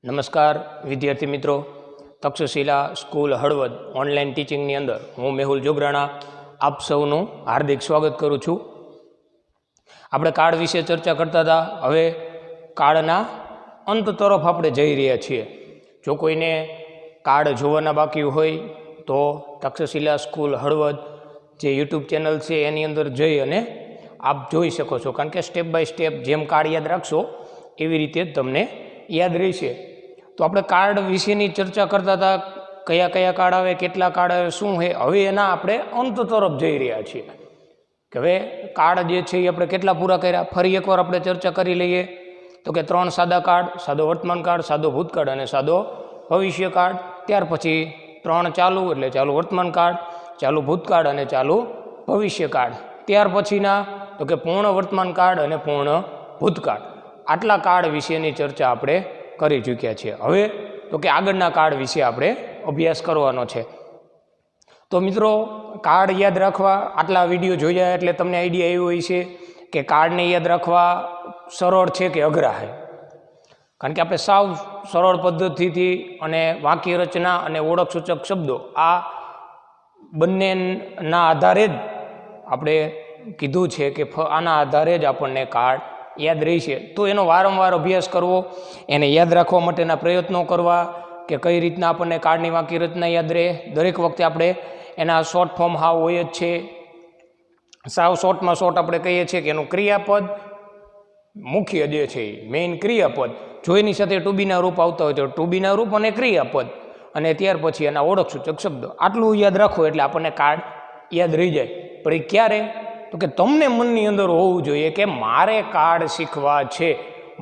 નમસ્કાર વિદ્યાર્થી મિત્રો, તક્ષશિલા સ્કૂલ હળવદ ઓનલાઈન ટીચિંગની અંદર હું મેહુલ જોગરાણા આપ સૌનું હાર્દિક સ્વાગત કરું છું. આપણે કાર્ડ વિશે ચર્ચા કરતા હતા. હવે કાર્ડના અંત તરફ આપણે જઈ રહ્યા છીએ. જો કોઈને કાર્ડ જોવાના બાકી હોય તો તક્ષશિલા સ્કૂલ હળવદ જે યુટ્યુબ ચેનલ છે એની અંદર જઈ અને આપ જોઈ શકો છો, કારણ કે સ્ટેપ બાય સ્ટેપ જેમ કાર્ડ યાદ રાખશો એવી રીતે જ તમને યાદ રહેશે. તો આપણે કાર્ડ વિશેની ચર્ચા કરતા હતા, કયા કયા કાર્ડ આવે, કેટલા કાર્ડ આવે, શું છે. હવે એના આપણે અંત તરફ જઈ રહ્યા છીએ કે હવે કાર્ડ જે છે એ આપણે કેટલા પૂરા કર્યા. ફરી એકવાર આપણે ચર્ચા કરી લઈએ તો કે 3 સાદા કાર્ડ: સાદો વર્તમાન કાર્ડ, સાદો ભૂતકાળ અને સાદો ભવિષ્ય કાર્ડ. ત્યાર પછી 3 ચાલુ એટલે ચાલુ વર્તમાન કાર્ડ, ચાલુ ભૂતકાળ અને ચાલુ ભવિષ્ય કાર્ડ. ત્યાર પછીના તો કે પૂર્ણ વર્તમાન કાર્ડ અને પૂર્ણ ભૂતકાળ. આટલા કાર્ડ વિશેની ચર્ચા આપણે કરી ચૂક્યા છીએ. હવે તો કે આગળના કાર્ડ વિશે આપણે અભ્યાસ કરવાનો છે. તો મિત્રો, કાર્ડ યાદ રાખવા આટલા વિડીયો જોયા એટલે તમને આઈડિયા એવો હોય છે કે કાર્ડને યાદ રાખવા સરળ છે કે અઘરા છે. કારણ કે આપણે સાવ સરળ પદ્ધતિથી અને વાક્ય રચના અને ઓળખ સૂચક શબ્દો આ બંનેના આધારે જ આપણે કીધું છે કે આના આધારે જ આપણને કાર્ડ યાદ રહેશે. તો એનો વારંવાર અભ્યાસ કરવો, એને યાદ રાખવા માટેના પ્રયત્નો કરવા કે કઈ રીતના આપણને કાર્ડની વાક્ય રચના યાદ રહે. દરેક વખતે આપણે એના શોર્ટ ફોર્મ હાવ હોય જ છે. સાવ શોર્ટમાં શોર્ટ આપણે કહીએ છીએ કે એનું ક્રિયાપદ મુખ્ય જે છે મેઇન ક્રિયાપદ, જો એની સાથે ટુ બીના રૂપ આવતા હોય તો ટુ બીના રૂપ અને ક્રિયાપદ, અને ત્યાર પછી એના ઓળખ સૂચક શબ્દો. આટલું યાદ રાખો એટલે આપણને કાર્ડ યાદ રહી જાય. પણ એ ક્યારે? તો કે તમને મનની અંદર હોવું જોઈએ કે મારે કાર્ડ શીખવા છે,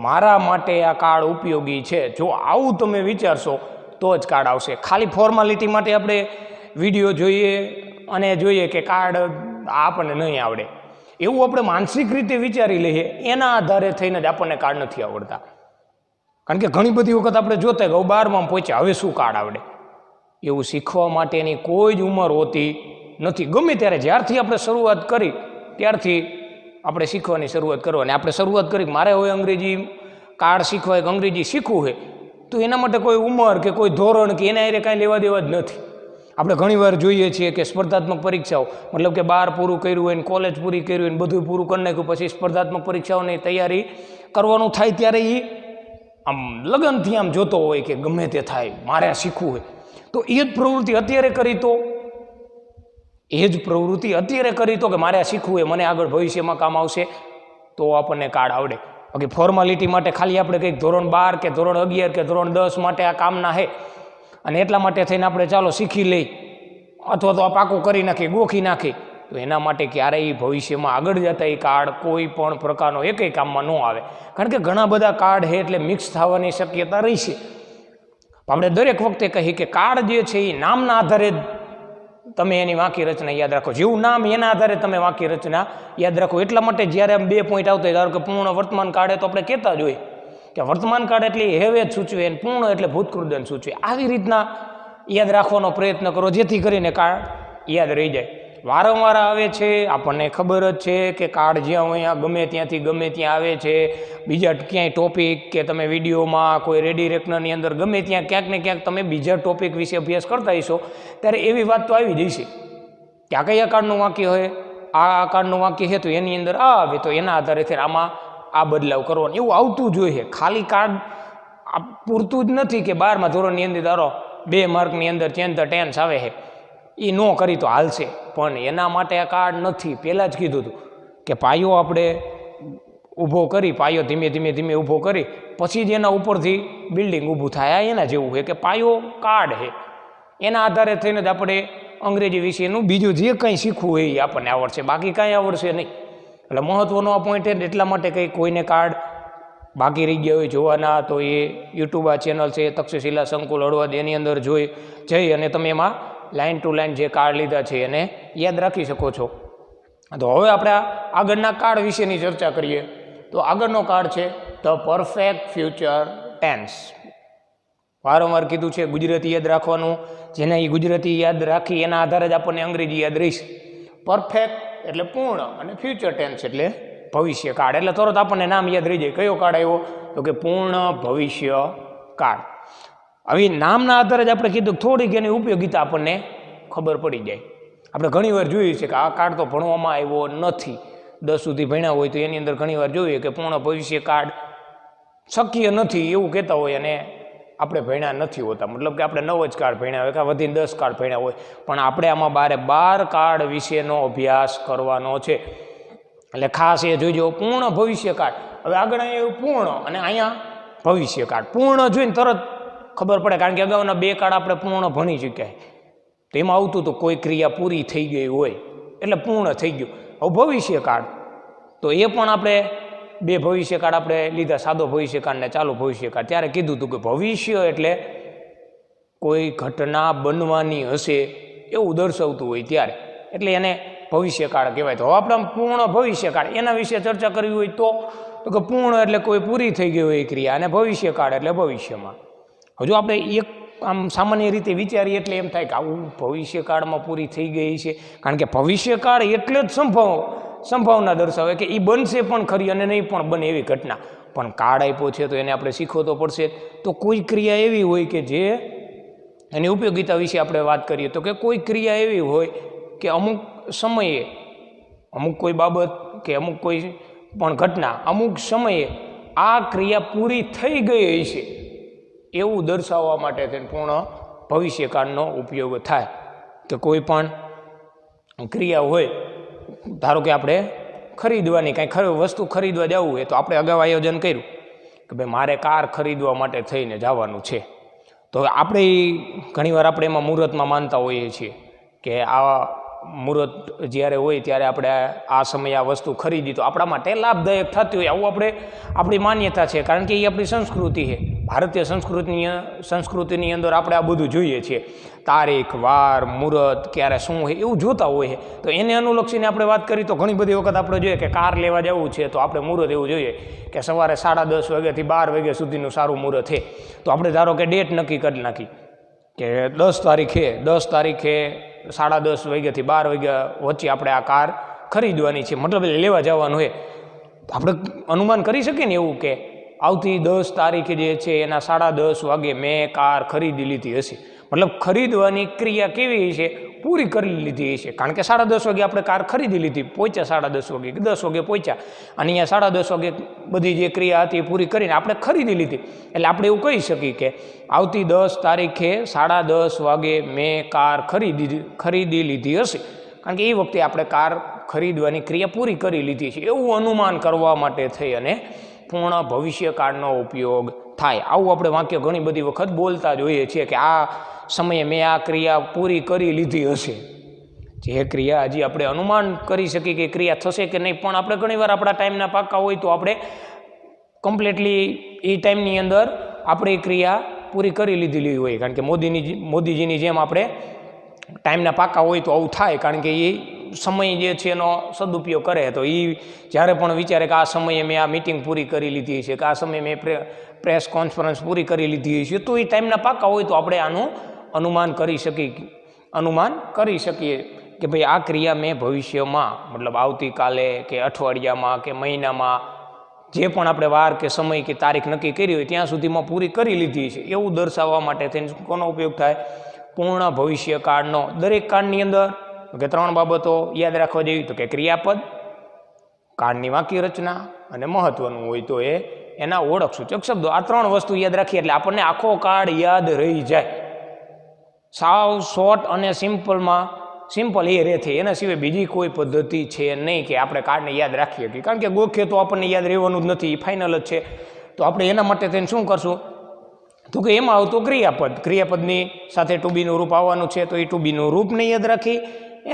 મારા માટે આ કાર્ડ ઉપયોગી છે. જો આવું તમે વિચારશો તો જ કાર્ડ આવશે. ખાલી ફોર્માલિટી માટે આપણે વિડીયો જોઈએ અને જોઈએ કે કાર્ડ આપણને નહીં આવડે એવું આપણે માનસિક રીતે વિચારી લઈએ, એના આધારે થઈને જ આપણને કાર્ડ નથી આવડતા. કારણ કે ઘણી બધી વખત આપણે જોતા કે 12માં પહોંચ્યા, હવે શું કાર્ડ આવડે. એવું શીખવા માટેની કોઈ જ ઉંમર હોતી નથી. ગમે ત્યારે જ્યારથી આપણે શરૂઆત કરી ત્યારથી આપણે શીખવાની શરૂઆત કરવાની. આપણે શરૂઆત કરી મારે હવે અંગ્રેજી કાર્ડ શીખવાય કે અંગ્રેજી શીખવું હોય તો એના માટે કોઈ ઉંમર કે કોઈ ધોરણ કે એના કાંઈ લેવા દેવા જ નથી. આપણે ઘણીવાર જોઈએ છીએ કે સ્પર્ધાત્મક પરીક્ષાઓ, મતલબ કે 12 પૂરું કર્યું હોય ને કોલેજ પૂરી કર્યું હોય ને બધું પૂરું કરી નાખ્યું, પછી સ્પર્ધાત્મક પરીક્ષાઓની તૈયારી કરવાનું થાય ત્યારે એ આમ લગનથી આમ જોતો હોય કે ગમે તે થાય મારે આ શીખવું હોય. તો એ જ પ્રવૃત્તિ અત્યારે કરી તો કે મારે આ શીખવું હોય, મને આગળ ભવિષ્યમાં કામ આવશે તો આપણને કાર્ડ આવડે. બાકી ફોર્માલિટી માટે ખાલી આપણે કંઈક ધોરણ 12 કે ધોરણ 11 કે ધોરણ 10 માટે આ કામના છે અને એટલા માટે થઈને આપણે ચાલો શીખી લઈ અથવા તો આ પાકું કરી નાખી, ગોખી નાખી, તો એના માટે ક્યારેય ભવિષ્યમાં આગળ જતા એ કાર્ડ કોઈ પણ પ્રકારનો એકેય કામમાં ન આવે. કારણ કે ઘણા બધા કાર્ડ છે એટલે મિક્સ થવાની શક્યતા રહેશે. આપણે દરેક વખતે કહીએ કે કાર્ડ જે છે એ નામના આધારે જ તમે એની વાક્ય રચના યાદ રાખો. જેવું નામ એના આધારે તમે વાક્ય રચના યાદ રાખો. એટલા માટે જ્યારે આમ 2 પોઈન્ટ આવતા હોય, ધારો કે પૂર્ણ વર્તમાન કાર્ડ તો આપણે કહેતા જ હોય કે વર્તમાન કાળ એટલે હેવેજ સૂચવે અને પૂર્ણ એટલે ભૂતકૃદન સૂચવે. આવી રીતના યાદ રાખવાનો પ્રયત્ન કરો જેથી કરીને કાર્ડ યાદ રહી જાય. વારંવાર આવે છે, આપણને ખબર જ છે કે કાર્ડ જ્યાં હોય ગમે ત્યાંથી ગમે ત્યાં આવે છે. બીજા ક્યાંય ટોપિક કે તમે વિડીયોમાં કોઈ રેડી રેકનરની અંદર ગમે ત્યાં ક્યાંક ને ક્યાંક તમે બીજા ટોપિક વિશે અભ્યાસ કરતા હશો ત્યારે એવી વાત તો આવી જશે કે આ કયા કાર્ડનું વાક્ય હોય, આ કાર્ડનું વાક્ય છે તો એની અંદર આ આવે તો એના આધારે આમાં આ બદલાવ કરવાનો એવું આવતું જોઈએ. ખાલી કાર્ડ પૂરતું જ નથી કે 12મા ધોરણની અંદર ધારો 2 માર્કની અંદર ચેન્જ ધ ટેન્સ આવે છે, એ ન કરી તો હાલશે, પણ એના માટે આ કાર્ડ નથી. પહેલાં જ કીધું હતું કે પાયો આપણે ઊભો કરી, પાયો ધીમે ધીમે ઊભો કરી પછી જ એના ઉપરથી બિલ્ડિંગ ઊભું થાય. આ એના જેવું છે કે પાયો કાર્ડ છે, એના આધારે થઈને જ આપણે અંગ્રેજી વિશેનું બીજું જે કંઈ શીખવું હોય એ આપણને આવડશે, બાકી કાંઈ આવડશે નહીં. એટલે મહત્વનો આ પોઈન્ટ એટલા માટે કંઈ કોઈને કાર્ડ બાકી રહી ગયા હોય જોવાના તો એ યુટ્યુબ આ ચેનલ છે તક્ષશિલા સંકુલ હળવદ, એની અંદર જઈ અને તમે એમાં લાઇન ટુ લાઇન જે કાર્ડ લીધા છે એને યાદ રાખી શકો છો. તો હવે આપણે આગળના કાર્ડ વિશેની ચર્ચા કરીએ. તો આગળનો કાર્ડ છે ધ પરફેક્ટ ફ્યુચર ટેન્સ. વારંવાર કીધું છે ગુજરાતી યાદ રાખવાનું, જેને એ ગુજરાતી યાદ રાખી એના આધારે જ આપણને અંગ્રેજી યાદ રહીશ. પરફેક્ટ એટલે પૂર્ણ અને ફ્યુચર ટેન્સ એટલે ભવિષ્ય કાળ. એટલે તરત આપણને નામ યાદ રહી જાય. કયો કાળ આવ્યો? તો કે પૂર્ણ ભવિષ્ય કાળ. આવી નામના આધારે જ આપણે કીધું થોડીક એની ઉપયોગિતા આપણને ખબર પડી જાય. આપણે ઘણીવાર જોયું છે કે આ કાર્ડ તો ભણવામાં આવ્યો નથી. 10 સુધી ભણ્યા હોય તો એની અંદર ઘણીવાર જોઈએ કે પૂર્ણ ભવિષ્ય કાર્ડ શક્ય નથી એવું કહેતા હોય અને આપણે ભણ્યા નથી હોતા. મતલબ કે આપણે 9 જ કાર્ડ ભણ્યા હોય કે વધીને 10 કાર્ડ ભણ્યા હોય, પણ આપણે આમાં 12 કાર્ડ વિશેનો અભ્યાસ કરવાનો છે. એટલે ખાસ એ જોઈજો પૂર્ણ ભવિષ્ય કાર્ડ. હવે આગળ અહીંયા પૂર્ણ અને અહીંયા ભવિષ્ય કાર્ડ. પૂર્ણ જોઈને તરત ખબર પડે, કારણ કે અગાઉના 2 કાર્ડ આપણે પૂર્ણ ભણી ચૂક્યા. તો એમાં આવતું હતું કોઈ ક્રિયા પૂરી થઈ ગઈ હોય એટલે પૂર્ણ થઈ ગયું. હવે ભવિષ્ય કાર્ડ તો એ પણ આપણે 2 ભવિષ્ય કાર્ડ આપણે લીધા, સાદો ભવિષ્ય કાર્ડ ને ચાલુ ભવિષ્ય કાર્ડ. ત્યારે કીધું હતું કે ભવિષ્ય એટલે કોઈ ઘટના બનવાની હશે એવું દર્શાવતું હોય ત્યારે, એટલે એને ભવિષ્ય કાળ કહેવાય. તો હવે આપણે પૂર્ણ ભવિષ્ય કાળ એના વિશે ચર્ચા કરવી હોય તો કે પૂર્ણ એટલે કોઈ પૂરી થઈ ગઈ હોય ક્રિયા, અને ભવિષ્ય કાળ એટલે ભવિષ્યમાં. હજુ આપણે એક આમ સામાન્ય રીતે વિચારીએ એટલે એમ થાય કે આવું ભવિષ્ય કાળમાં પૂરી થઈ ગઈ છે, કારણ કે ભવિષ્ય કાળ એટલે જ સંભાવના દર્શાવે કે એ બનશે પણ ખરી અને નહીં પણ બને એવી ઘટના. પણ કાળ આપ્યો છે તો એને આપણે શીખવો તો પડશે. તો કોઈ ક્રિયા એવી હોય કે જે એની ઉપયોગિતા વિશે આપણે વાત કરીએ તો કે કોઈ ક્રિયા એવી હોય કે અમુક સમયે અમુક કોઈ બાબત કે અમુક કોઈ પણ ઘટના અમુક સમયે આ ક્રિયા પૂરી થઈ ગઈ હશે એવું દર્શાવવા માટે તેને પૂર્ણ ભવિષ્યકાળનો ઉપયોગ થાય. કે કોઈ પણ ક્રિયા હોય, ધારો કે આપણે ખરીદવાની કાંઈ વસ્તુ ખરીદવા જવું હોય તો આપણે અગાઉ આયોજન કર્યું કે ભાઈ મારે કાર ખરીદવા માટે થઈને જવાનું છે. તો આપણે ઘણીવાર આપણે એમાં મુહૂર્તમાં માનતા હોઈએ છીએ કે આ મુહૂર્ત જ્યારે હોય ત્યારે આપણે આ સમયે આ વસ્તુ ખરીદી તો આપણા માટે લાભદાયક થતી હોય, આવું આપણી માન્યતા છે. કારણ કે એ આપણી સંસ્કૃતિ છે. ભારતીય સંસ્કૃતિની અંદર આપણે આ બધું જોઈએ છીએ. તારીખ, વાર, મુહૂર્ત, ક્યારે શું હોય એવું જોતા હોય. તો એને અનુલક્ષીને આપણે વાત કરી તો ઘણી બધી વખત આપણે જોઈએ કે કાર લેવા જવું છે તો આપણે મુહૂર્ત એવું જોઈએ કે સવારે 10:30 વાગ્યાથી 12 વાગ્યા સુધીનું સારું મુહૂર્ત છે. તો આપણે ધારો કે ડેટ નક્કી કરી નાખી કે 10 તારીખે 10:30 વાગ્યાથી 12 વાગ્યા વચ્ચે આપણે આ કાર ખરીદવાની છે, મતલબ લેવા જવાનું હોય. આપણે અનુમાન કરી શકીએ ને એવું કે આવતી 10 તારીખે જે છે એના 10:30 વાગે મેં કાર ખરીદી લીધી હશે. મતલબ ખરીદવાની ક્રિયા કેવી છે, પૂરી કરી લીધી હશે. કારણ કે 10:30 વાગે આપણે કાર ખરીદી લીધી, પહોંચ્યા 10:30 વાગે, 10 વાગે પહોંચ્યા અને અહીંયા 10:30 વાગે બધી જે ક્રિયા હતી એ પૂરી કરીને આપણે ખરીદી લીધી. એટલે આપણે એવું કહી શકીએ કે આવતી 10 તારીખે 10:30 વાગે મેં કાર ખરીદી લીધી હશે. કારણ કે એ વખતે આપણે કાર ખરીદવાની ક્રિયા પૂરી કરી લીધી છે એવું અનુમાન કરવા માટે થઈ અને પૂર્ણ ભવિષ્યકાળનો ઉપયોગ થાય. આવું આપણે વાક્ય ઘણી બધી વખત બોલતા જોઈએ છીએ કે આ સમયે મેં આ ક્રિયા પૂરી કરી લીધી હશે. જે ક્રિયા હજી આપણે અનુમાન કરી શકીએ કે ક્રિયા થશે કે નહીં, પણ આપણે ઘણીવાર આપણા ટાઈમના પાકા હોય તો આપણે કમ્પ્લીટલી એ ટાઈમની અંદર આપણે એ ક્રિયા પૂરી કરી લીધેલી હોય. કારણ કે મોદીજીની જેમ આપણે ટાઈમના પાકા હોય તો આવું થાય. કારણ કે એ સમય જે છે એનો સદુપયોગ કરે તો એ જ્યારે પણ વિચારે કે આ સમયે મેં આ મિટિંગ પૂરી કરી લીધી છે કે આ સમયે મેં પ્રેસ કોન્ફરન્સ પૂરી કરી લીધી છે, તો એ ટાઈમના પાકા હોય તો આપણે આનું અનુમાન કરી શકીએ કે ભાઈ આ ક્રિયા મેં ભવિષ્યમાં, મતલબ આવતીકાલે કે અઠવાડિયામાં કે મહિનામાં જે પણ આપણે વાર કે સમય કે તારીખ નક્કી કરી હોય ત્યાં સુધીમાં પૂરી કરી લીધી છે એવું દર્શાવવા માટે તેને કોનો ઉપયોગ થાય? પૂર્ણ ભવિષ્યકાળનો. દરેક કાળની અંદર કે 3 બાબતો યાદ રાખવા જેવી તો કે ક્રિયાપદ, કાળની વાક્ય રચના અને મહત્વનું હોય તો એના ઓળખ સૂચક શબ્દો. આ 3 વસ્તુ યાદ રાખીએ એટલે આપણને આખો કાળ યાદ રહી જાય. સાવ શોર્ટ અને સિમ્પલ એ રહે છે. એના સિવાય બીજી કોઈ પદ્ધતિ છે નહીં કે આપણે કાર્ડને યાદ રાખીએ શકીએ. કારણ કે ગોખે તો આપણને યાદ રહેવાનું જ નથી, એ ફાઇનલ જ છે. તો આપણે એના માટે થઈને શું કરશું તો કે એમાં આવતું ક્રિયાપદની સાથે ટુ બીનું રૂપ આવવાનું છે તો એ ટુ બીનું રૂપને યાદ રાખી,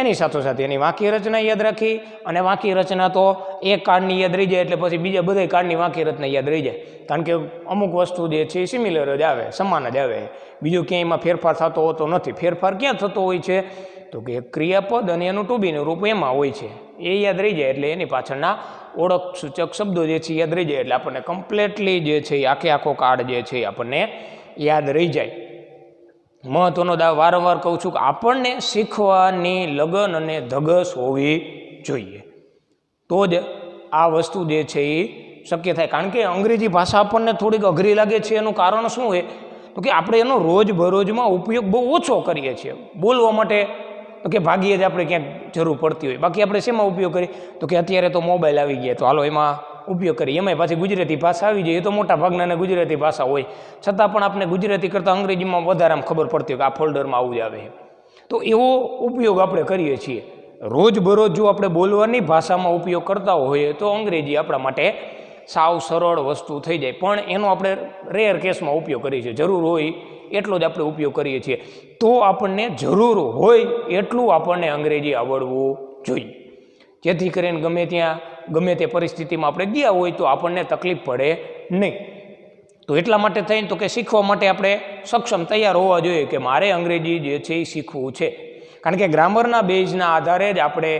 એની સાથોસાથે એની વાક્ય રચના યાદ રાખી, અને વાક્ય રચના તો એક કાર્ડની યાદ રહી જાય એટલે પછી બીજા બધા કાર્ડની વાક્ય રચના યાદ રહી જાય. કારણ કે અમુક વસ્તુ જે છે એ સિમિલર જ આવે, સમાન જ આવે, બીજું ક્યાંય એમાં ફેરફાર થતો હોતો નથી. ફેરફાર ક્યાં થતો હોય છે તો કે ક્રિયાપદ અને એનું ટુ બીનું રૂપ એમાં હોય છે, એ યાદ રહી જાય એટલે એની પાછળના ઓળખ સૂચક શબ્દો જે છે યાદ રહી જાય એટલે આપણને કમ્પ્લીટલી જે છે એ આખો કાર્ડ જે છે આપણને યાદ રહી જાય. મહત્વનો વારંવાર કહું છું કે આપણને શીખવાની લગન અને ધગસ હોવી જોઈએ, તો જ આ વસ્તુ જે છે એ શક્ય થાય. કારણ કે અંગ્રેજી ભાષા આપણને થોડીક અઘરી લાગે છે એનું કારણ શું છે તો કે આપણે એનો રોજબરોજમાં ઉપયોગ બહુ ઓછો કરીએ છીએ. બોલવા માટે તો કે ભાગ્યે જ આપણે ક્યાંક જરૂર પડતી હોય. બાકી આપણે શેમાં ઉપયોગ કરીએ? તો કે અત્યારે તો મોબાઈલ આવી ગયા, તો હાલો એમાં ઉપયોગ કરીએ. એમાંય પાછી ગુજરાતી ભાષા આવી જાય. એ તો મોટા ભાગના ગુજરાતી ભાષા હોય, છતાં પણ આપણે ગુજરાતી કરતાં અંગ્રેજીમાં વધારે આમ ખબર પડતી હોય કે આ ફોલ્ડરમાં આવું જ આવે. તો એવો ઉપયોગ આપણે કરીએ છીએ. રોજબરોજ જો આપણે બોલવાની ભાષામાં ઉપયોગ કરતા હોઈએ તો અંગ્રેજી આપણા માટે સાવ સરળ વસ્તુ થઈ જાય. પણ એનો આપણે રેર કેસમાં ઉપયોગ કરીએ છીએ. જરૂર હોય એટલો જ આપણે ઉપયોગ કરીએ છીએ. તો આપણને જરૂર હોય એટલું આપણને અંગ્રેજી આવડવું જોઈએ, જેથી કરીને ગમે ત્યાં ગમે તે પરિસ્થિતિમાં આપણે ગયા હોય તો આપણને તકલીફ પડે નહીં. તો એટલા માટે થઈને તો કે શીખવા માટે આપણે સક્ષમ તૈયાર હોવા જોઈએ કે મારે અંગ્રેજી જે છે એ શીખવું છે. કારણ કે ગ્રામરના બેઝના આધારે જ આપણે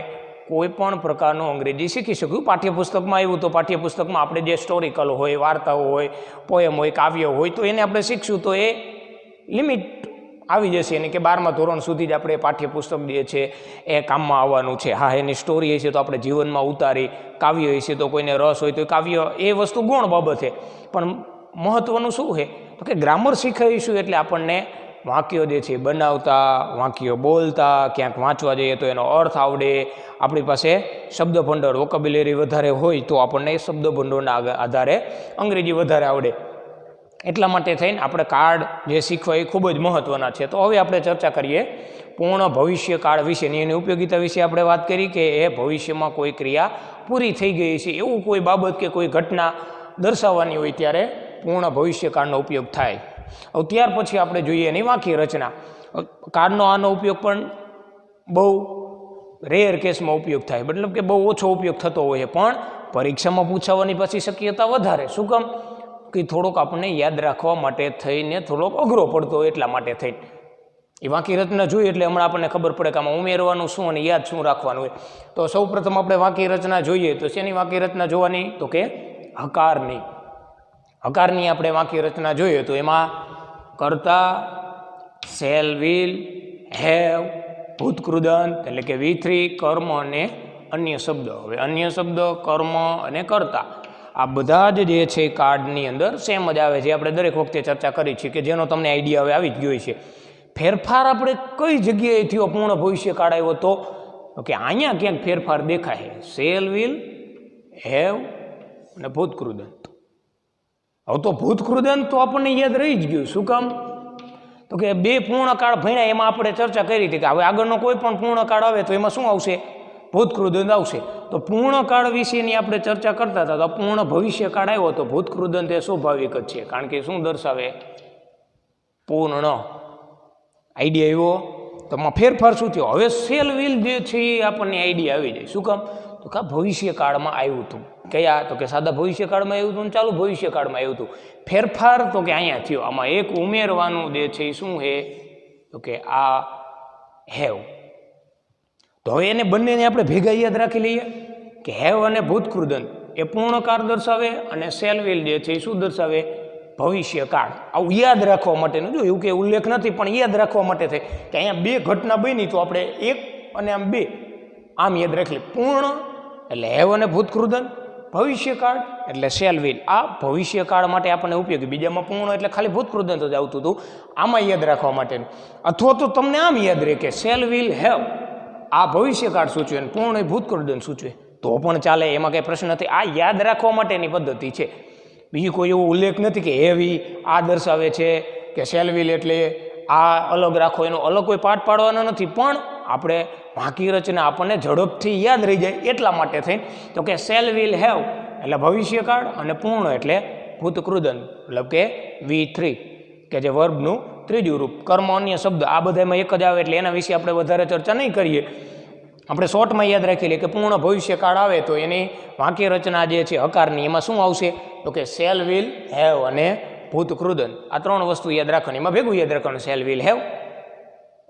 કોઈ પણ પ્રકારનું અંગ્રેજી શીખી શકું. પાઠ્યપુસ્તકમાં આવ્યું તો પાઠ્યપુસ્તકમાં આપણે જે સ્ટોરિકલ હોય, વાર્તાઓ હોય, પોએમ હોય, કાવ્ય હોય, તો એને આપણે શીખશું તો એ લિમિટ આવી જશે એની કે 12મા ધોરણ સુધી જ આપણે પાઠ્યપુસ્તક જે છે એ કામમાં આવવાનું છે. હા, એની સ્ટોરી હશે તો આપણે જીવનમાં ઉતારી, કાવ્ય હશે તો કોઈને રસ હોય તો કાવ્ય, એ વસ્તુ ગૌણ બાબત છે. પણ મહત્ત્વનું શું છે તો કે ગ્રામર શીખાઈશું એટલે આપણને વાક્યો જે છે બનાવતા, વાક્યો બોલતા, ક્યાંક વાંચવા જઈએ તો એનો અર્થ આવડે. આપણી પાસે શબ્દભંડોળ, વોકેબ્યુલરી વધારે હોય તો આપણને એ શબ્દભંડોળના આધારે અંગ્રેજી વધારે આવડે. એટલા માટે થઈને આપણે કાર્ડ જે શીખવા એ ખૂબ જ મહત્ત્વના છે. તો હવે આપણે ચર્ચા કરીએ પૂર્ણ ભવિષ્ય કાળ વિશેની. એની ઉપયોગિતા વિશે આપણે વાત કરી કે એ ભવિષ્યમાં કોઈ ક્રિયા પૂરી થઈ ગઈ છે એવું કોઈ બાબત કે કોઈ ઘટના દર્શાવવાની હોય ત્યારે પૂર્ણ ભવિષ્યકાળનો ઉપયોગ થાય. હવે ત્યાર પછી આપણે જોઈએ એની વાક્ય રચના. કાર્ડનો આનો ઉપયોગ પણ બહુ રેર કેસમાં ઉપયોગ થાય, મતલબ કે બહુ ઓછો ઉપયોગ થતો હોય, પણ પરીક્ષામાં પૂછાવાની પછી શક્યતા વધારે. શું કામ? કે થોડોક આપણને યાદ રાખવા માટે થઈને થોડોક અઘરો પડતો હોય એટલા માટે થઈને. એ વાક્ય રચના જોઈએ એટલે હમણાં આપણને ખબર પડે કે આમાં ઉમેરવાનું શું અને યાદ શું રાખવાનું હોય. તો સૌ પ્રથમ આપણે વાક્ય રચના જોઈએ તો શેની વાક્ય રચના જોવાની? તો કે હકારની. હકારની આપણે વાક્ય રચના જોઈએ તો એમાં કર્તા, શેલ, વિલ, હેવ, ભૂતકૃદંત એટલે કે V3, કર્મ અને અન્ય શબ્દ. હવે અન્ય શબ્દ, કર્મ અને કર્તા આ બધા જ જે છે કાર્ડની અંદર સેમ જ આવે છે. આપણે દરેક વખતે ચર્ચા કરી છે કે જેનો તમને આઈડિયા હવે આવી જ ગયો છે. ફેરફાર આપણે કઈ જગ્યાએ થયો પૂર્ણ ભવિષ્ય કાળ આવ્યો તો કે અહીંયા ક્યાંક ફેરફાર દેખાય. શેલ, વિલ, હેવ અને ભૂતકૃદંત. હવે તો ભૂતકૃદંત તો આપણને યાદ રહી જ ગયું. શું કામ? તો કે બે પૂર્ણકાળ ભણ્યા એમાં આપણે ચર્ચા કરી હતી કે હવે આગળનો કોઈ પણ પૂર્ણકાળ આવે તો એમાં શું આવશે? ભૂતકૃદંત આવશે. તો પૂર્ણકાળ વિશેની આપણે ચર્ચા કરતા હતા. તો પૂર્ણ ભવિષ્યકાળ આવ્યો તો ભૂતકૃદંત એ સ્વાભાવિક જ છે, કારણ કે શું દર્શાવે? પૂર્ણ. આઈડિયા આવ્યો? તો આમાં ફેરફાર શું થયો? હવે શેલ, વિલ જે છે એ આપણને આઈડિયા આવી જાય. શું કામ? તો કે ભવિષ્યકાળમાં આવ્યું હતું. કયા? તો કે સાદા ભવિષ્યકાળમાં આવ્યું હતું, ચાલુ ભવિષ્યકાળમાં આવ્યું હતું. ફેરફાર તો કે અહીંયા થયો. આમાં એક ઉમેરવાનું જે છે એ શું છે? તો કે આ હેવ. તો હવે એને બંનેને આપણે ભેગા યાદ રાખી લઈએ કે હેવ અને ભૂતકૃદંત એ પૂર્ણકાળ દર્શાવે અને શેલ, વિલ જે છે એ શું દર્શાવે? ભવિષ્યકાળ. આવું યાદ રાખવા માટેનું, જો એવું કે ઉલ્લેખ નથી પણ યાદ રાખવા માટે થાય કે અહીંયા બે ઘટના બની તો આપણે એક અને આમ બે આમ યાદ રાખી લઈએ. પૂર્ણ એટલે હેવ અને ભૂતકૃદંત, ભવિષ્યકાળ એટલે શેલ, વિલ. આ ભવિષ્યકાળ માટે આપણને ઉપયોગી. બીજામાં પૂર્ણ એટલે ખાલી ભૂતકૃદંત જ આવતું હતું, આમાં યાદ રાખવા માટેનું. અથવા તો તમને આમ યાદ રહે કે શેલ, વિલ, હેવ આ ભવિષ્યકાળ સૂચવે અને પૂર્ણ એ ભૂતકૃદંત સૂચવે તો પણ ચાલે, એમાં કંઈ પ્રશ્ન નથી. આ યાદ રાખવા માટેની પદ્ધતિ છે. બીજી કોઈ એવો ઉલ્લેખ નથી કે હેવી આ દર્શાવે છે કે શેલ, વિલ એટલે આ અલગ રાખો, એનો અલગ કોઈ પાઠ પાડવાનો નથી. પણ આપણે વાક્ય રચના આપણને ઝડપથી યાદ રહી જાય એટલા માટે થઈને તો કે શેલ, વિલ, હેવ એટલે ભવિષ્યકાળ અને પૂર્ણ એટલે ભૂતકૃદંત મતલબ કે V3 કે જે વર્બનું ત્રીજું રૂપ. કર્મ, અન્ય શબ્દ આ બધામાં એક જ આવે એટલે એના વિશે આપણે વધારે ચર્ચા નહીં કરીએ. આપણે શોર્ટમાં યાદ રાખી લઈએ કે પૂર્ણ ભવિષ્યકાળ આવે તો એની વાક્ય રચના જે છે હકારની એમાં શું આવશે? તો કે શેલ, વિલ, હેવ અને ભૂતકૃદંત. આ ત્રણ વસ્તુ યાદ રાખવાની. એમાં ભેગું યાદ રાખવાનું શેલ, વિલ, હેવ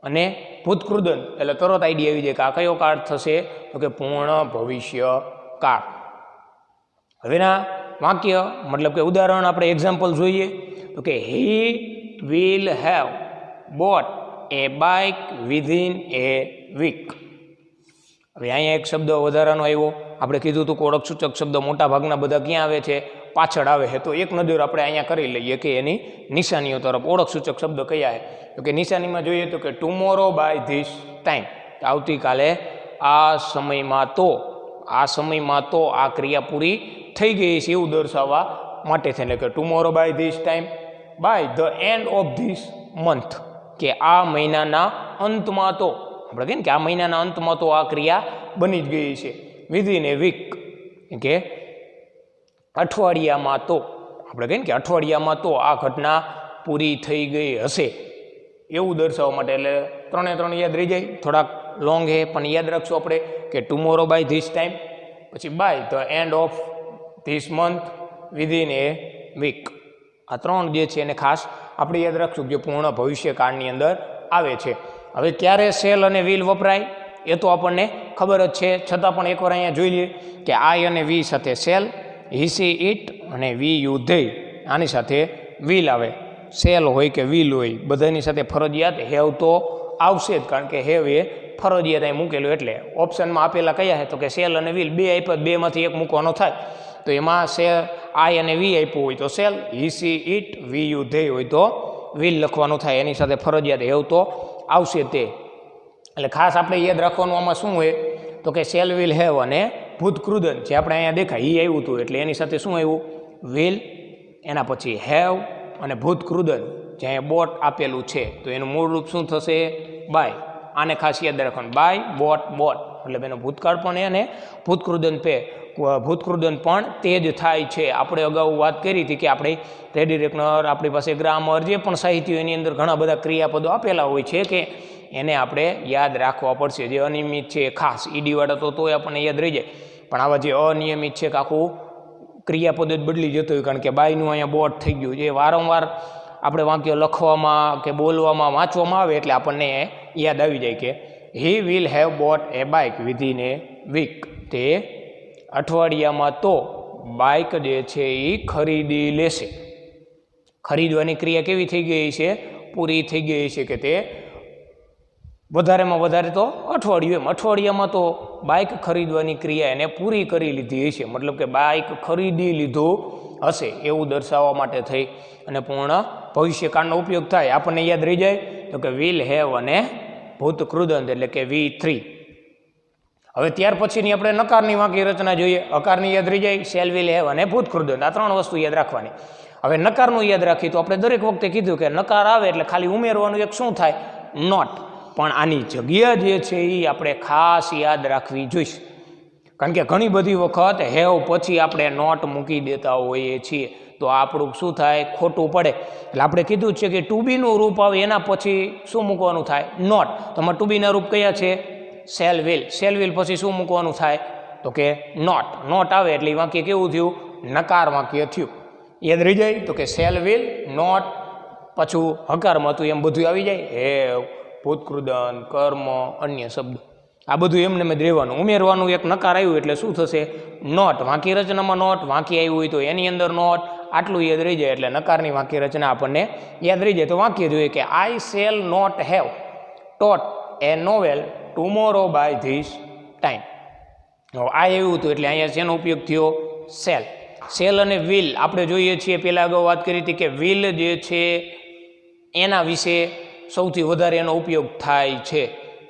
અને ભૂતકૃદંત એટલે તરત આઈડિયા આવી જાય કે આ કયો કાળ થશે? તો કે પૂર્ણ ભવિષ્ય કાળ. હવેના વાક્ય મતલબ કે ઉદાહરણ આપણે એક્ઝામ્પલ જોઈએ તો કે he will have bought a bike within a week. હવે અહીંયા એક શબ્દ વધારાનો આવ્યો. આપણે કીધું હતું કે ઓળખ સૂચક શબ્દ મોટા ભાગના બધા ક્યાં આવે છે? પાછળ આવે છે. તો એક નજર આપણે અહીંયા કરી લઈએ કે એની નિશાનીઓ તરફ. ઓળખ સૂચક શબ્દ કયા છે? તો કે નિશાનીમાં જોઈએ તો કે ટુમોરો બાય ધીસ ટાઈમ, આવતીકાલે આ સમયમાં તો આ ક્રિયા પૂરી થઈ ગઈ છે એવું દર્શાવવા માટે છે. એટલે કે tomorrow by this time, by the end of this month, કે આ મહિનાના અંતમાં તો, આપણે કહીએ ને કે આ મહિનાના અંતમાં તો આ ક્રિયા બની જ ગઈ છે. વિધિન એ વીક, કે અઠવાડિયામાં તો, આપણે કહીએ ને કે અઠવાડિયામાં તો આ ઘટના પૂરી થઈ ગઈ હશે એવું દર્શાવવા માટે. એટલે 3 યાદ રહી જાય, થોડાક લોંગ હે પણ યાદ રાખશું આપણે કે ટુમોરો બાય ધીસ ટાઈમ, પછી by the end of this month, within a week. આ 3 જે છે એને ખાસ આપણે યાદ રાખશું જે પૂર્ણ ભવિષ્યકાળની અંદર આવે છે. હવે ક્યારે સેલ અને વિલ વપરાય એ તો આપણને ખબર જ છે, છતાં પણ એકવાર અહીંયા જોઈ લઈએ કે આઈ અને વી સાથે સેલ, હી સી ઇટ અને વી યુ ધે, આની સાથે વિલ આવે. સેલ હોય કે વિલ હોય બધાની સાથે ફરજિયાત હેવ તો આવશે જ, કારણ કે હેવ એ ફરજિયાત અહીં મૂકેલું. એટલે ઓપ્શનમાં આપેલા કયા છે? તો કે સેલ અને વિલ, 2 આપ્યા, 2માંથી એક મૂકવાનો થાય. તો એમાં સેલ આઈ અને વી આપ્યું હોય તો shall, he she it we you they હોય તો વિલ લખવાનું થાય. એની સાથે ફરજિયાત હેવ તો આવશે તે. એટલે ખાસ આપણે યાદ રાખવાનું આમાં શું હોય તો કે સેલ વિલ હેવ અને ભૂતકૃદન જે આપણે અહીંયા દેખાય એ આવ્યું હતું, એટલે એની સાથે શું આવ્યું? વિલ, એના પછી હેવ અને ભૂતકૃદન જે અહીંયા બોટ આપેલું છે તો એનું મૂળ રૂપ શું થશે? બાય. આને ખાસ યાદ રાખવાનું, બાય બોટ બોટ, એટલે એનો ભૂતકાળ પણ અને ભૂતકૃદન પણ તે જ થાય છે. આપણે અગાઉ વાત કરી હતી કે આપણે રેડી રેકનર, આપણી પાસે ગ્રામર, જે પણ સાહિત્ય એની અંદર ઘણા બધા ક્રિયાપદો આપેલા હોય છે કે એને આપણે યાદ રાખવા પડશે. જે અનિયમિત છે ખાસ ઈડીવાળા તો તોય આપણને યાદ રહી જાય, પણ આવા જે અનિયમિત છે કે આખું ક્રિયાપદ જ બદલી જતું હોય, કારણ કે બાયનું અહીંયા બોટ થઈ ગયું. જે વારંવાર આપણે વાક્ય લખવામાં કે બોલવામાં વાંચવામાં આવે એટલે આપણને યાદ આવી જાય કે he will have bought a bike within a week, તે અઠવાડિયામાં તો બાઇક જે છે એ ખરીદી લેશે. ખરીદવાની ક્રિયા કેવી થઈ ગઈ છે? પૂરી થઈ ગઈ છે, કે તે વધારેમાં વધારે તો અઠવાડિયું, એમ અઠવાડિયામાં તો બાઇક ખરીદવાની ક્રિયા એને પૂરી કરી લીધી હશે, મતલબ કે બાઇક ખરીદી લીધું હશે એવું દર્શાવવા માટે થઈ અને પૂર્ણ ભવિષ્યકાળનો ઉપયોગ થાય. આપણને યાદ રહી જાય તો કે વિલ હેવ અને ભૂતકૃદંત, એટલે કે V3. હવે ત્યાર પછીની આપણે નકારની વાક્ય રચના જોઈએ. હકારની યાદ રહી જાય, શેલ, વિલ, હેવ અને ભૂતકૃદંત, આ 3 વસ્તુ યાદ રાખવાની. હવે નકારનું યાદ રાખીએ તો આપણે દરેક વખતે કીધું કે નકાર આવે એટલે ખાલી ઉમેરવાનું એક શું થાય? નોટ. પણ આની જગ્યા જે છે એ આપણે ખાસ યાદ રાખવી જોઈશે, કારણ કે ઘણી બધી વખત હેવ પછી આપણે નોટ મૂકી દેતા હોઈએ છીએ તો આપણું શું થાય? ખોટું પડે. એટલે આપણે કીધું છે કે ટુ બીનું રૂપ આવે એના પછી શું મૂકવાનું થાય? નોટ. તો આમાં ટુ બીના રૂપ કયા છે? Shell, will. શેલ, વિલ પછી શું મૂકવાનું થાય? તો કે નોટ. નોટ આવે એટલે એ વાક્ય કેવું થયું? નકાર વાક્ય થયું. યાદ રહી જાય તો કે શેલ, વિલ, નોટ, પાછું હકારમાં હતું એમ બધું આવી જાય. હેવ, ભૂતકૃદંત, કર્મ, અન્ય શબ્દ, આ બધું એમને જ રહેવાનું. ઉમેરવાનું એક નકાર આવ્યું એટલે શું થશે? નોટ. વાક્ય રચનામાં નોટ, વાક્ય આવ્યું હોય તો એની અંદર નોટ, આટલું યાદ રહી જાય એટલે નકારની વાક્ય રચના આપણને યાદ રહી જાય. તો વાક્ય જોઈએ કે I shall not have taught a novel tomorrow by this time. આ આવ્યું હતું એટલે અહીંયા શેનો ઉપયોગ થયો? શેલ. શેલ અને વિલ આપણે જોઈએ છીએ, પહેલાં અગાઉ વાત કરી હતી કે વિલ જે છે એના વિશે સૌથી વધારે એનો ઉપયોગ થાય છે.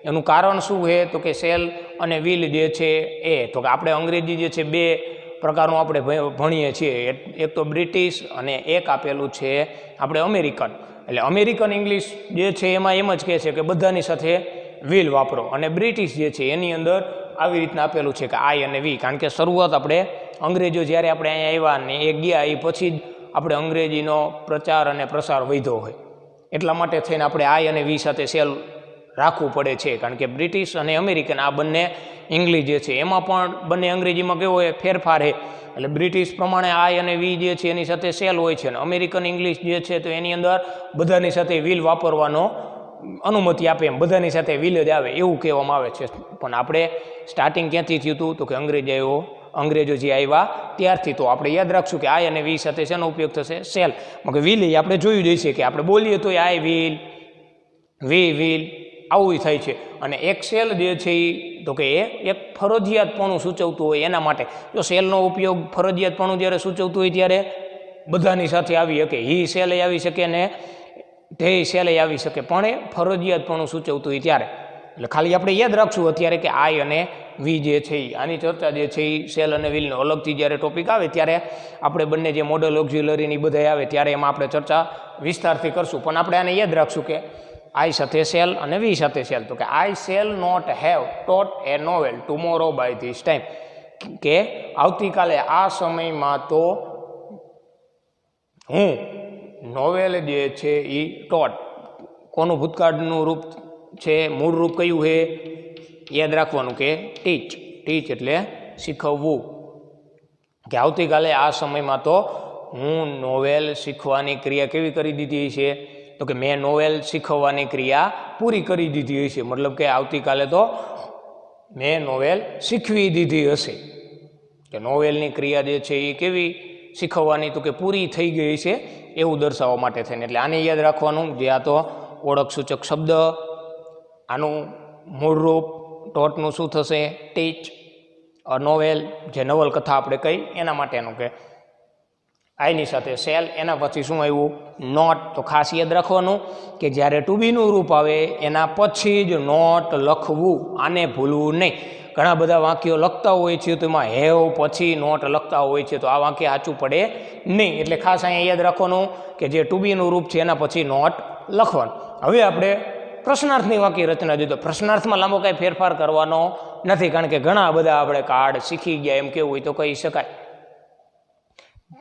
એનું કારણ શું છે? તો કે શેલ અને વિલ જે છે એ, તો કે આપણે અંગ્રેજી જે છે 2 પ્રકારનું આપણે ભણીએ છીએ. એક તો બ્રિટિશ અને એક આપેલું છે આપણે અમેરિકન. એટલે અમેરિકન ઇંગ્લિશ જે છે એમાં એમ જ કહે છે કે બધાની સાથે વિલ વાપરો, અને બ્રિટિશ જે છે એની અંદર આવી રીતના આપેલું છે કે આઈ અને વી, કારણ કે શરૂઆત આપણે અંગ્રેજો જ્યારે આપણે અહીંયા આવ્યા ને એ ગયા એ પછી જ આપણે અંગ્રેજીનો પ્રચાર અને પ્રસાર વધ્યો હોય, એટલા માટે થઈને આપણે આઈ અને વી સાથે શેલ રાખવું પડે છે. કારણ કે બ્રિટિશ અને અમેરિકન આ બંને ઇંગ્લિશ જે છે એમાં પણ બંને અંગ્રેજીમાં કેવો હોય? ફેરફાર છે. એટલે બ્રિટિશ પ્રમાણે આઈ અને વી જે છે એની સાથે શેલ હોય છે, અને અમેરિકન ઇંગ્લિશ જે છે તો એની અંદર બધાની સાથે વિલ વાપરવાનો અનુમતિ આપે, એમ બધાની સાથે વિલ જ આવે એવું કહેવામાં આવે છે. પણ આપણે સ્ટાર્ટિંગ ક્યાંથી થયું હતું? તો કે અંગ્રેજો જે આવ્યા ત્યારથી. તો આપણે યાદ રાખશું કે આઈ અને વી સાથે શેનો ઉપયોગ થશે? શેલ. વિલ એ આપણે જોયું જઈશે કે આપણે બોલીએ તો આઈ વિલ, વી વિલ, આવું થાય છે. અને એક શેલ જે છે એ તો કે એ એક ફરજિયાતપણું સૂચવતું હોય એના માટે. જો સેલનો ઉપયોગ ફરજિયાતપણું જ્યારે સૂચવતું હોય ત્યારે બધાની સાથે આવી શકે, હી સેલે આવી શકે ને ધે સેલે આવી શકે, પણ એ ફરજિયાતપણું સૂચવતું હોય ત્યારે. એટલે ખાલી આપણે યાદ રાખશું અત્યારે કે આઈ અને વી જે છે એ આની ચર્ચા જે છે એ સેલ અને વિલનો અલગથી જ્યારે ટોપિક આવે ત્યારે આપણે બંને જે મોડલ ઓક્ઝિલરીની બધા આવે ત્યારે એમાં આપણે ચર્ચા વિસ્તારથી કરશું. પણ આપણે આને યાદ રાખશું કે આઈ સાથે સેલ અને વી સાથે સેલ. તો કે I shall not have taught a novel tomorrow by this time, કે આવતીકાલે આ સમયમાં તો હું નોવેલ જે છે એ ટોટ, કોનું ભૂતકાળનું રૂપ છે, મૂળ રૂપ કયું છે યાદ રાખવાનું કે ટીચ. ટીચ એટલે શીખવવું, કે આવતીકાલે આ સમયમાં તો હું નોવેલ શીખવાની ક્રિયા કેવી કરી દીધી છે, તો કે મેં નોવેલ શીખવવાની ક્રિયા પૂરી કરી દીધી હશે. મતલબ કે આવતીકાલે તો મેં નોવેલ શીખવી દીધી હશે, કે નોવેલની ક્રિયા જે છે એ કેવી શીખવવાની, તો કે પૂરી થઈ ગઈ છે એવું દર્શાવવા માટે થઈને. એટલે આને યાદ રાખવાનું, જે આ તો ઓળખ સૂચક શબ્દ, આનું મૂળરૂપ ટોટનું શું થશે ટીચ, નોવેલ જે નવલકથા આપણે કહી એના માટેનું, કે આઈની સાથે સેલ, એના પછી શું આવ્યું નોટ. તો ખાસ યાદ રાખવાનું કે જ્યારે ટુ બીનું રૂપ આવે એના પછી જ નોટ લખવું, આને ભૂલવું નહીં. ઘણા બધા વાક્યો લખતા હોય છે તો એમાં હેવ પછી નોટ લખતા હોય છે, તો આ વાક્ય સાચું પડે નહીં. એટલે ખાસ અહીંયા યાદ રાખવાનું કે જે ટુ બીનું રૂપ છે એના પછી નોટ લખવાનું. હવે આપણે પ્રશ્નાર્થની વાક્ય રચના જોઈએ. તો પ્રશ્નાર્થમાં લાંબો કાંઈ ફેરફાર કરવાનો નથી, કારણ કે ઘણા બધા આપણે કાર્ડ શીખી ગયા એમ કેવું હોય તો કહી શકાય.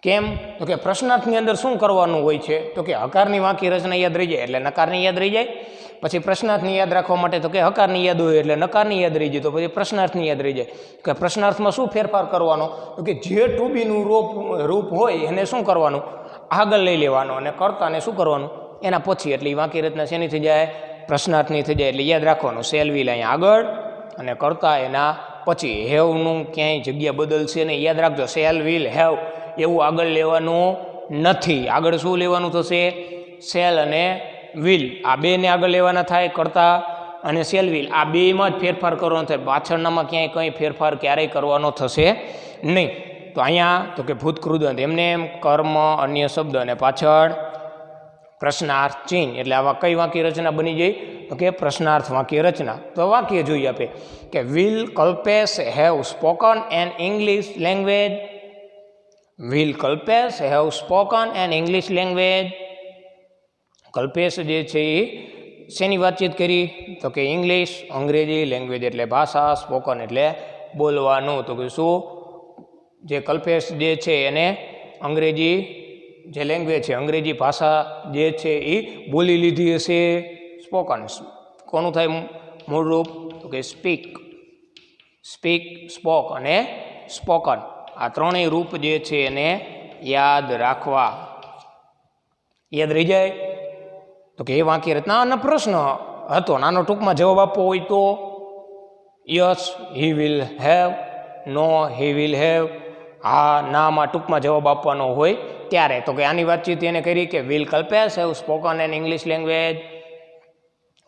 કેમ, તો કે પ્રશ્નાર્થની અંદર શું કરવાનું હોય છે, તો કે હકારની વાક્ય રચના યાદ રહી જાય એટલે નકારની યાદ રહી જાય. પછી પ્રશ્નાર્થની યાદ રાખવા માટે તો કે હકારની યાદ હોય એટલે નકારની યાદ રહી જાય, તો પછી પ્રશ્નાર્થની યાદ રહી જાય. કે પ્રશ્નાર્થમાં શું ફેરફાર કરવાનો, તો કે જે ટુ બીનું રૂપ હોય એને શું કરવાનું આગળ લઈ લેવાનું, અને કર્તાને શું કરવાનું એના પછી. એટલે વાક્ય રચના શેની થઈ જાય પ્રશ્નાર્થની થઈ જાય. એટલે યાદ રાખવાનું સેલ વિલ અહીંયા આગળ અને કર્તા એના પછી. હેવનું ક્યાંય જગ્યા બદલશે ને, યાદ રાખજો સેલ વિલ હેવ એવું આગળ લેવાનું નથી. આગળ શું લેવાનું થશે સેલ અને વિલ, આ બેને આગળ લેવાના થાય, કર્તા અને સેલ વિલ, આ બેમાં જ ફેરફાર કરવાનો થાય. પાછળનામાં ક્યાંય કંઈ ફેરફાર ક્યારેય કરવાનો થશે નહીં. તો અહીંયા તો કે ભૂતકૃદંત એમને એમ, કર્મ અન્ય શબ્દ અને પાછળ પ્રશ્નાર્થ ચિહ્ન. એટલે આવા કઈ વાક્ય રચના બની જાય, તો કે પ્રશ્નાર્થ વાક્ય રચના. તો વાક્ય જોઈએ આપે કે will Kalpesh have spoken N English language. Will Kalpesh have spoken N English language. Kalpesh જે છે એ શેની વાતચીત કરી, તો કે ઇંગ્લિશ અંગ્રેજી, લેંગ્વેજ એટલે ભાષા, સ્પોકન એટલે બોલવાનું. તો કે શું જે કલ્પેશ જે છે એને અંગ્રેજી જે લેંગ્વેજ છે અંગ્રેજી ભાષા જે છે એ બોલી લીધી હશે. સ્પોકન કોનું થાય મૂળરૂપ, તો કે સ્પીક. સ્પીક, સ્પોક અને સ્પોકન, આ ત્રણેય રૂપ જે છે એને યાદ રાખવા. યાદ રહી જાય તો કે એ વાક્ય રચના અને પ્રશ્ન હતો. નાનો ટૂંકમાં જવાબ આપવો હોય તો yes he will have, no he will have, હા નામાં ટૂંકમાં જવાબ આપવાનો હોય ત્યારે. તો કે આની વાતચીત એને કરી કે will Kalpesh have spoken N English language.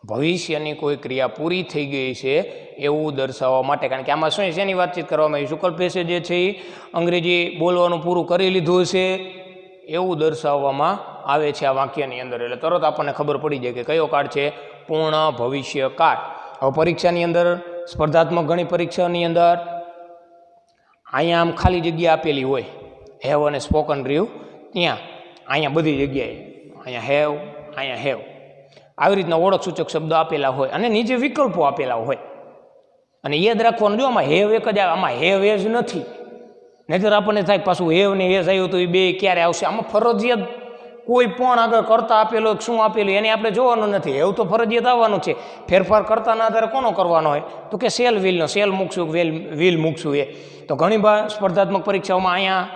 ભવિષ્યની કોઈ ક્રિયા પૂરી થઈ ગઈ છે એવું દર્શાવવા માટે, કારણ કે આમાં શું શેની વાતચીત કરવામાં આવી, કલ્પેશે જે છે એ અંગ્રેજી બોલવાનું પૂરું કરી લીધું હશે એવું દર્શાવવામાં આવે છે આ વાક્યની અંદર. એટલે તરત આપણને ખબર પડી જાય કે કયો કાળ છે પૂર્ણ ભવિષ્ય કાળ. હવે પરીક્ષાની અંદર, સ્પર્ધાત્મક ઘણી પરીક્ષાની અંદર અહીંયા આમ ખાલી જગ્યા આપેલી હોય, હેવ અને સ્પોકન રહ્યું ત્યાં, અહીંયા બધી જગ્યાએ અહીંયા હેવ, અહીંયા હેવ, આવી રીતના ઓળખ સૂચક શબ્દો આપેલા હોય અને નીચે વિકલ્પો આપેલા હોય. અને યાદ રાખવાનું, જો આમાં હેવ એક જ આવે, આમાં હેવ એજ નથી. નહીંતર આપણને થાય પાછું હેવ ને એજ આવ્યું તો એ બે ક્યારે આવશે. આમાં ફરજિયાત કોઈ પણ આગળ કરતા આપેલો શું આપેલું એને આપણે જોવાનું નથી. હેવ તો ફરજિયાત આવવાનું છે. ફેરફાર કરતાના આધારે કોનો કરવાનો હોય, તો કે સેલ વિલનો. સેલ મૂકશું, વિલ મૂકશું એ. તો ઘણી વાર સ્પર્ધાત્મક પરીક્ષાઓમાં અહીંયા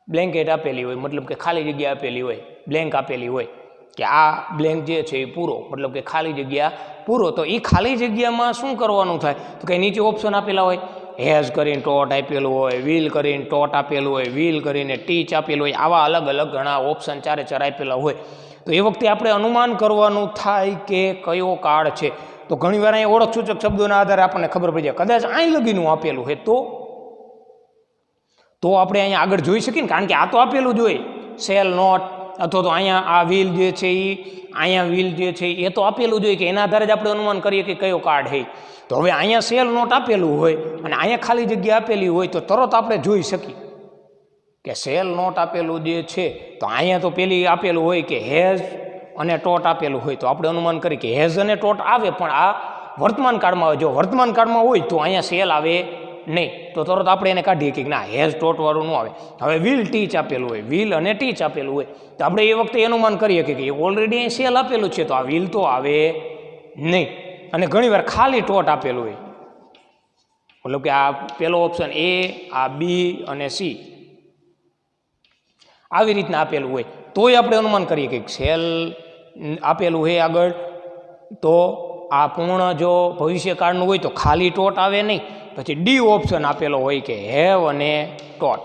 બ્લેન્કેટ આપેલી હોય, મતલબ કે ખાલી જગ્યા આપેલી હોય, બ્લેન્ક આપેલી હોય કે આ બ્લેન્ક જે છે એ પૂરો, મતલબ કે ખાલી જગ્યા પૂરો. તો એ ખાલી જગ્યામાં શું કરવાનું થાય, તો કે નીચે ઓપ્શન આપેલા હોય, હેઝ કરીને ટોટ આપેલું હોય, વિલ કરીને ટોટ આપેલું હોય, વિલ કરીને ટીચ આપેલું હોય, આવા અલગ અલગ ઘણા ઓપ્શન ચારે ચાર આપેલા હોય. તો એ વખતે આપણે અનુમાન કરવાનું થાય કે કયો કાળ છે. તો ઘણીવાર અહીંયા ઓળખ સૂચક શબ્દોના આધારે આપણને ખબર પડી જાય. કદાચ અહીં લગીનું આપેલું હોય તો આપણે અહીંયા આગળ જોઈ શકીએ ને, કારણ કે આ તો આપેલું જ હોય, સેલ નોટ, અથવા તો અહીંયા આ વ્હીલ જે છે એ અહીંયા વ્હીલ જે છે એ તો આપેલું જ હોય કે એના આધારે જ આપણે અનુમાન કરીએ કે કયો કાર્ડ છે. તો હવે અહીંયા સેલ નોટ આપેલું હોય અને અહીંયા ખાલી જગ્યા આપેલી હોય તો તરત આપણે જોઈ શકીએ કે સેલ નોટ આપેલું જે છે તો અહીંયા તો પેલી આપેલું હોય કે હેઝ અને ટોટ આપેલું હોય તો આપણે અનુમાન કરીએ કે હેઝ અને ટોટ આવે, પણ આ વર્તમાન કાળમાં આવે. જો વર્તમાન કાળમાં હોય તો અહીંયા સેલ આવે નહીં, તો તરત આપણે એને કાઢીએ કે ના હેઝ ટોટવાળું ન આવે. હવે વ્હીલ ટીચ આપેલું હોય, વ્હીલ અને ટીચ આપેલું હોય તો આપણે એ વખતે અનુમાન કરીએ કે ઓલરેડી અહીં સેલ આપેલું છે તો આ વ્હીલ તો આવે નહીં. અને ઘણીવાર ખાલી ટોટ આપેલું હોય, મતલબ કે આ પેલો ઓપ્શન એ, આ બી અને સી આવી રીતના આપેલું હોય તોય આપણે અનુમાન કરીએ કે સેલ આપેલું હોય આગળ, તો આ પૂર્ણ જો ભવિષ્યકાળનું હોય તો ખાલી ટોટ આવે નહીં. પછી ડી ઓપ્શન આપેલો હોય કે હેવ અને ટોટ,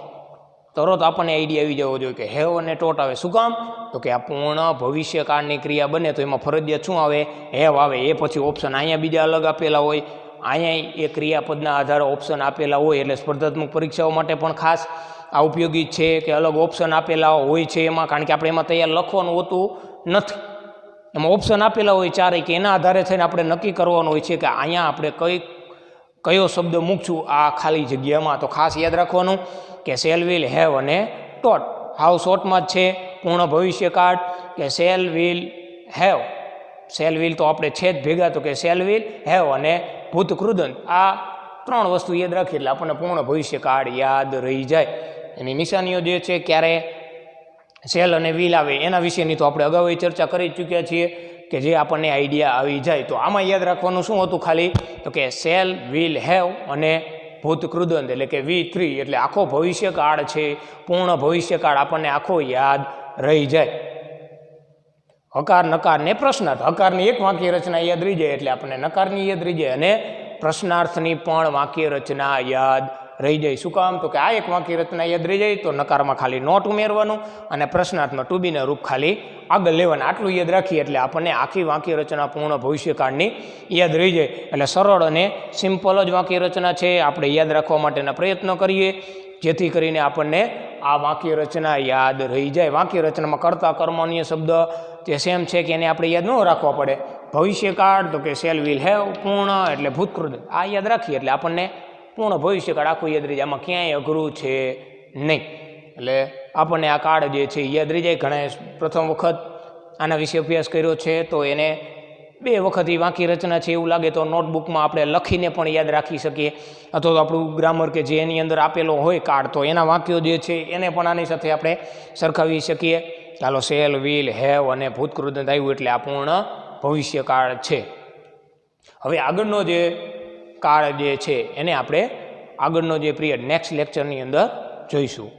તરત આપણને આઈડિયા આવી જવો જોઈએ કે હેવ અને ટોટ આવે. શું કામ? તો કે આ પૂર્ણ ભવિષ્યકાળની ક્રિયા બને તો એમાં ફરજિયાત શું આવે? હેવ આવે. એ પછી ઓપ્શન અહીંયા બીજા અલગ આપેલા હોય, અહીંયા એ ક્રિયાપદના આધારે ઓપ્શન આપેલા હોય, એટલે સ્પર્ધાત્મક પરીક્ષાઓ માટે પણ ખાસ આ ઉપયોગી છે કે અલગ ઓપ્શન આપેલા હોય છે એમાં, કારણ કે આપણે એમાં તૈયાર લખવાનું હોતું નથી. એમાં ઓપ્શન આપેલા હોય ચારે કે એના આધારે થઈને આપણે નક્કી કરવાનું હોય છે કે અહીંયા આપણે કયો શબ્દ મૂકશું આ ખાલી જગ્યામાં. તો ખાસ યાદ રાખવાનું કે સેલ વિલ હેવ અને ટોટ હાવ શોર્ટમાં જ છે પૂર્ણ ભવિષ્યકાળ કે cell will have. Cell will તો આપણે છે જ ભેગા, તો કે સેલ વિલ હેવ અને ભૂતકૃદંત, આ ત્રણ વસ્તુ યાદ રાખીએ એટલે આપણને પૂર્ણ ભવિષ્યકાળ યાદ રહી જાય. એની નિશાનીઓ જે છે ક્યારે સેલ અને વ્હીલ આવે એના વિશેની તો આપણે અગાઉ ચર્ચા કરી ચૂક્યા છીએ કે જે આપણને આઈડિયા આવી જાય. તો આમાં યાદ રાખવાનું શું હતું ખાલી? તો કે સેલ વિલ હેવ અને ભૂતકૃદંત એટલે કે V3, એટલે આખો ભવિષ્યકાળ છે, પૂર્ણ ભવિષ્યકાળ આપણને આખો યાદ રહી જાય. હકાર, નકાર ને પ્રશ્નાર્થ. હકારની એક વાક્ય રચના યાદ રહી જાય એટલે આપણને નકારની યાદ રહી જાય, અને પ્રશ્નાર્થની પણ વાક્ય રચના યાદ રહી જાય. શું કામ? તો કે આ એક વાક્ય રચના યાદ રહી જાય તો નકારમાં ખાલી નોટ ઉમેરવાનું અને પ્રશ્નાર્થમાં ટુ બીના રૂપ ખાલી આગળ લેવાના. આટલું યાદ રાખીએ એટલે આપણને આખી વાક્ય રચના પૂર્ણ ભવિષ્યકાળની યાદ રહી જાય. એટલે સરળ અને સિમ્પલ જ વાક્ય રચના છે. આપણે યાદ રાખવા માટેના પ્રયત્નો કરીએ જેથી કરીને આપણને આ વાક્ય રચના યાદ રહી જાય. વાક્ય રચનામાં કર્તા કર્મણીય શબ્દ જે સેમ છે કે એને આપણે યાદ ન રાખવા પડે. ભવિષ્યકાળ તો કે સેલ વિલ હેવ, પૂર્ણ એટલે ભૂતકૃત, આ યાદ રાખીએ એટલે આપણને પૂર્ણ ભવિષ્યકાળ આખું યાદ રહી જાય. આમાં ક્યાંય અઘરું છે નહીં, એટલે આપણને આ કાળ જે છે યાદ રહી જાય. ઘણા પ્રથમ વખત આના વિશે અભ્યાસ કર્યો છે તો એને 2 વખત એ વાક્ય રચના છે એવું લાગે તો નોટબુકમાં આપણે લખીને પણ યાદ રાખી શકીએ, અથવા તો આપણું ગ્રામર કે જે એની અંદર આપેલો હોય કાર્ડ તો એના વાક્યો જે છે એને પણ આની સાથે આપણે સરખાવી શકીએ. ચાલો, સેલ વિલ હેવ અને ભૂતકૃદંત આવ્યું એટલે આ પૂર્ણ ભવિષ્યકાળ છે. હવે આગળનો જે કાળ જે છે એને આપણે આગળનો જે પિરિયડ નેક્સ્ટ લેક્ચરની અંદર જોઈશું.